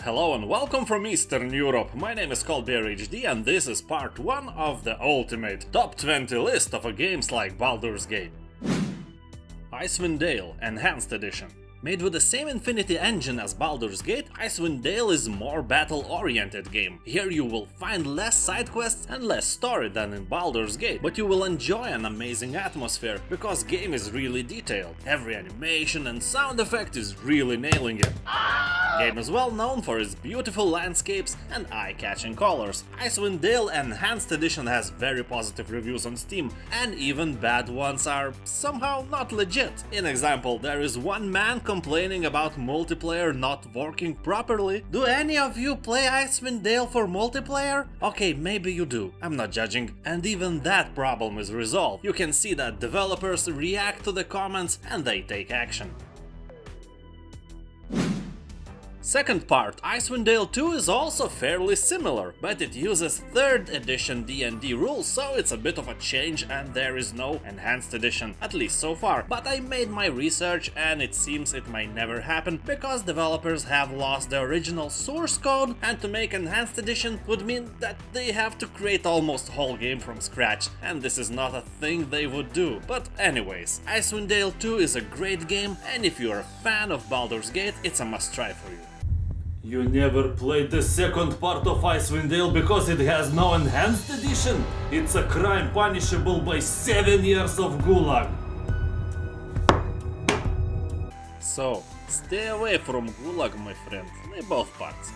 hello and welcome from Eastern Europe. My name is ColdBearHD and this is part 1 of the ultimate top 20 list of games like Baldur's Gate. Icewind Dale Enhanced Edition. Made with the same Infinity engine as Baldur's Gate, Icewind Dale is a more battle-oriented game. Here you will find less side quests and less story than in Baldur's Gate, but you will enjoy an amazing atmosphere, because game is really detailed. Every animation and sound effect is really nailing it. Game is well known for its beautiful landscapes and eye-catching colors. Icewind Dale Enhanced Edition has very positive reviews on Steam, and even bad ones are somehow not legit. In example, there is one man complaining about multiplayer not working properly. Do any of you play Icewind Dale for multiplayer? Okay, maybe you do, I'm not judging. And even that problem is resolved. You can see that developers react to the comments and they take action. Second part, Icewind Dale 2 is also fairly similar, but it uses 3rd edition D&D rules, so it's a bit of a change and there is no enhanced edition, at least so far. But I made my research and it seems it might never happen, because developers have lost the original source code, and to make enhanced edition would mean that they have to create almost whole game from scratch, and this is not a thing they would do. But anyways, Icewind Dale 2 is a great game, and if you're a fan of Baldur's Gate, it's a must-try for you. You never played the second part of Icewind Dale because it has no enhanced edition? It's a crime punishable by 7 years of gulag. So, stay away from gulag, my friend, play both parts.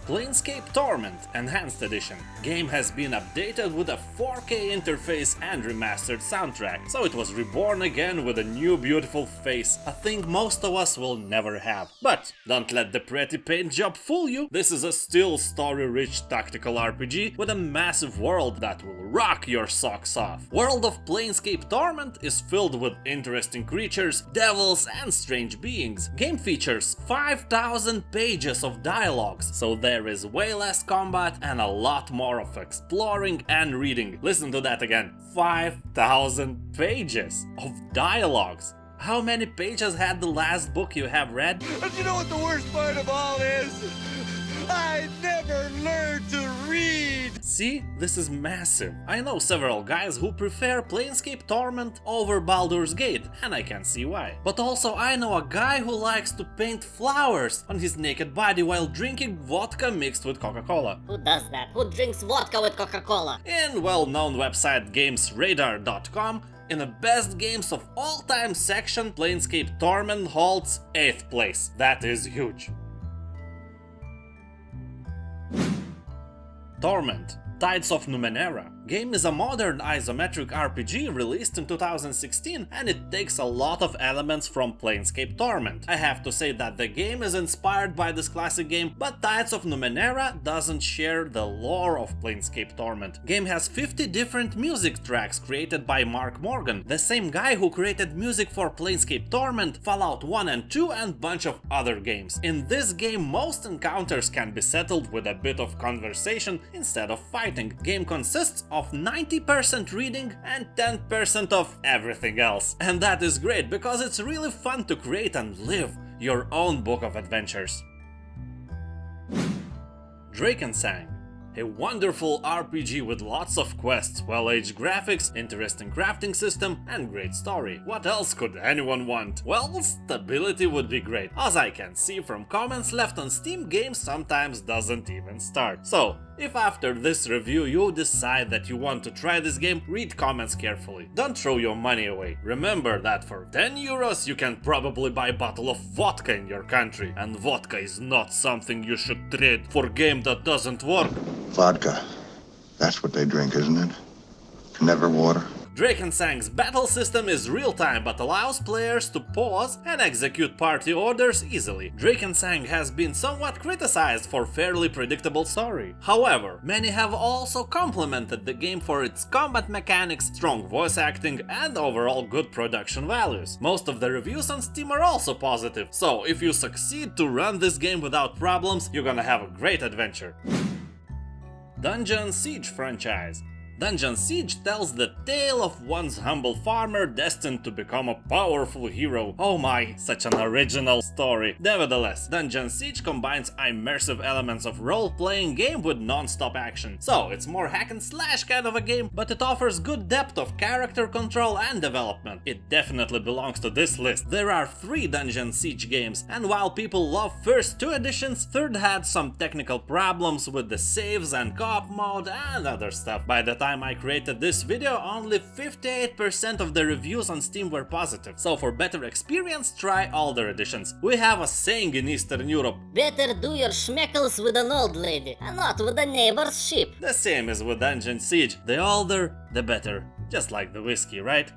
Planescape Torment Enhanced Edition. Game has been updated with a 4K interface and remastered soundtrack, so it was reborn again with a new beautiful face, a thing most of us will never have. But don't let the pretty paint job fool you, this is a still story-rich tactical RPG with a massive world that will rock your socks off. World of Planescape Torment is filled with interesting creatures, devils and strange beings. Game features 5,000 pages of dialogues, so there is way less combat and a lot more of exploring and reading. Listen to that again. 5,000 pages of dialogues. How many pages had the last book you have read? But you know what the worst part of all is? I never learned to read! See, this is massive. I know several guys who prefer Planescape Torment over Baldur's Gate, and I can see why. But also I know a guy who likes to paint flowers on his naked body while drinking vodka mixed with Coca-Cola. Who does that? Who drinks vodka with Coca-Cola? In well-known website GamesRadar.com, in the best games of all time section, Planescape Torment holds 8th place. That is huge. Torment Tides of Numenera. Game is a modern isometric RPG released in 2016, and it takes a lot of elements from Planescape Torment. I have to say that the game is inspired by this classic game, but Tides of Numenera doesn't share the lore of Planescape Torment. Game has 50 different music tracks created by Mark Morgan, the same guy who created music for Planescape Torment, Fallout 1 and 2 and bunch of other games. In this game, most encounters can be settled with a bit of conversation instead of fighting. Game consists of 90% reading and 10% of everything else. And that is great, because it's really fun to create and live your own book of adventures. Drakensang. A wonderful RPG with lots of quests, well-aged graphics, interesting crafting system and great story. What else could anyone want? Well, stability would be great. As I can see from comments left on Steam, game sometimes doesn't even start. So, if after this review you decide that you want to try this game, read comments carefully. Don't throw your money away. Remember that for 10 euros you can probably buy a bottle of vodka in your country, and vodka is not something you should trade for a game that doesn't work. Vodka. That's what they drink, isn't it? Never water. Drakensang's battle system is real-time but allows players to pause and execute party orders easily. Drakensang has been somewhat criticized for fairly predictable story. However, many have also complimented the game for its combat mechanics, strong voice acting and overall good production values. Most of the reviews on Steam are also positive, so if you succeed to run this game without problems, you're gonna have a great adventure. Dungeon Siege franchise. Dungeon Siege tells the tale of one's humble farmer destined to become a powerful hero. Oh my, such an original story. Nevertheless, Dungeon Siege combines immersive elements of role-playing game with non-stop action. So it's more hack and slash kind of a game, but it offers good depth of character control and development. It definitely belongs to this list. There are 3 Dungeon Siege games, and while people love first 2 editions, third had some technical problems with the saves and co-op mode and other stuff. By the time I created this video, only 58% of the reviews on Steam were positive. So for better experience, try older editions. We have a saying in Eastern Europe: Better do your schmeckles with an old lady, and not with a neighbor's sheep. the same as with Dungeon Siege. The older, the better. Just like the whiskey, right?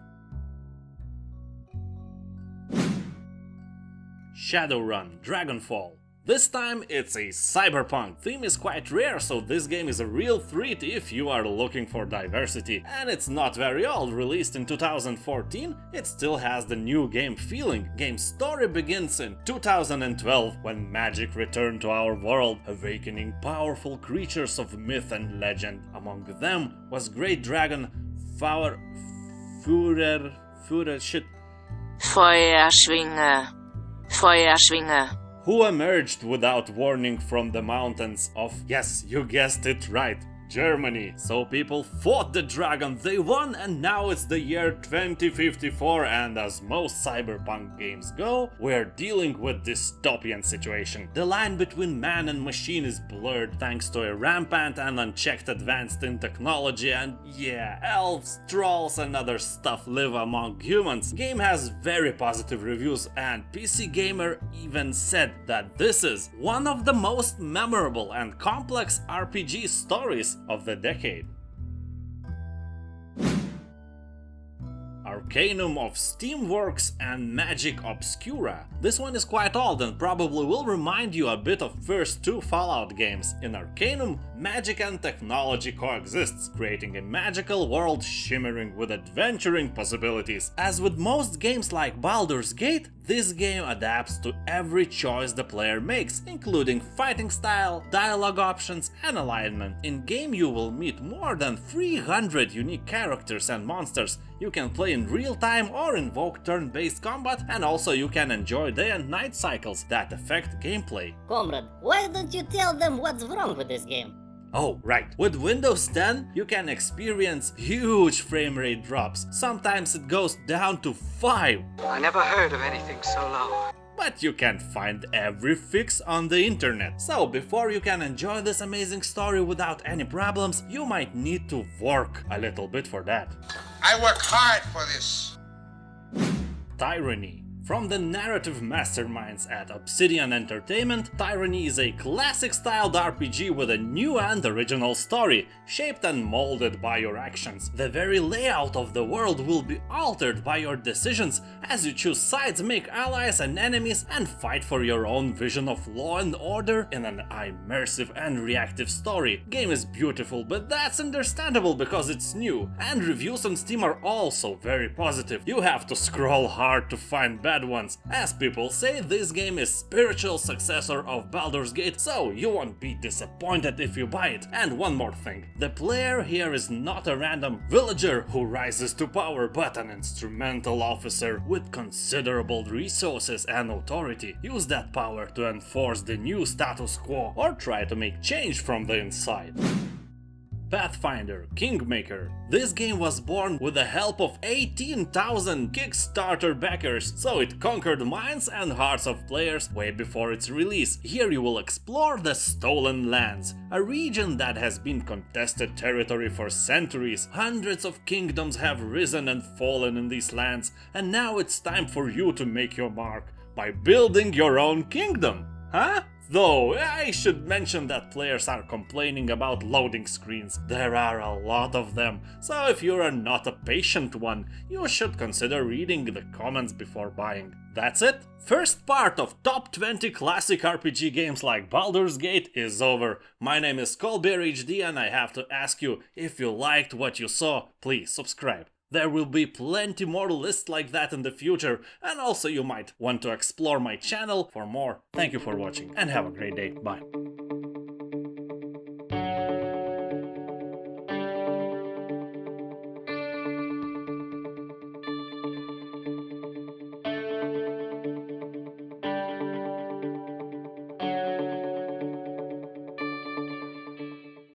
Shadowrun, Dragonfall. This time it's a cyberpunk. Theme is quite rare, so this game is a real treat if you are looking for diversity. And it's not very old, released in 2014, it still has the new game feeling. Game story begins in 2012, when Magick returned to our world, awakening powerful creatures of myth and legend. Among them was great dragon Feuerschwinge. who emerged without warning from the mountains of, yes, you guessed it right, Germany. So people fought the dragon, they won, and now it's the year 2054, and as most cyberpunk games go, we're dealing with dystopian situation. The line between man and machine is blurred thanks to a rampant and unchecked advance in technology, and yeah, elves, trolls and other stuff live among humans. Game has very positive reviews, and PC Gamer even said that this is one of the most memorable and complex RPG stories of the decade. Arcanum of Steamworks and Magick Obscura. This one is quite old and probably will remind you a bit of first 2 Fallout games. In Arcanum, magic and technology coexists, creating a magical world shimmering with adventuring possibilities. As with most games like Baldur's Gate, this game adapts to every choice the player makes, including fighting style, dialogue options and alignment. In-game you will meet more than 300 unique characters and monsters. You can play in real time or invoke turn-based combat, and also you can enjoy day and night cycles that affect gameplay. Comrade, why don't you tell them what's wrong with this game? Oh, right. With Windows 10, you can experience huge frame rate drops. Sometimes it goes down to 5. I never heard of anything so low. But you can find every fix on the internet. So before you can enjoy this amazing story without any problems, you might need to work a little bit for that. I work hard for this. Tyranny. From the narrative masterminds at Obsidian Entertainment, Tyranny is a classic-styled RPG with a new and original story, shaped and molded by your actions. The very layout of the world will be altered by your decisions as you choose sides, make allies and enemies, and fight for your own vision of law and order in an immersive and reactive story. Game is beautiful, but that's understandable because it's new, and reviews on Steam are also very positive. You have to scroll hard to find bad ones. As people say, this game is spiritual successor of Baldur's Gate, so you won't be disappointed if you buy it. And one more thing, the player here is not a random villager who rises to power, but an instrumental officer with considerable resources and authority. Use that power to enforce the new status quo or try to make change from the inside. Pathfinder, Kingmaker. This game was born with the help of 18,000 Kickstarter backers, so it conquered minds and hearts of players way before its release. Here you will explore the Stolen Lands, a region that has been contested territory for centuries. Hundreds of kingdoms have risen and fallen in these lands, and now it's time for you to make your mark by building your own kingdom. Huh? Though, I should mention that players are complaining about loading screens. There are a lot of them, so if you're not a patient one, you should consider reading the comments before buying. That's it. First part of top 20 classic RPG games like Baldur's Gate is over. My name is ColdBearHD and I have to ask you, if you liked what you saw, please subscribe. There will be plenty more lists like that in the future, and also you might want to explore my channel for more. Thank you for watching and have a great day. Bye.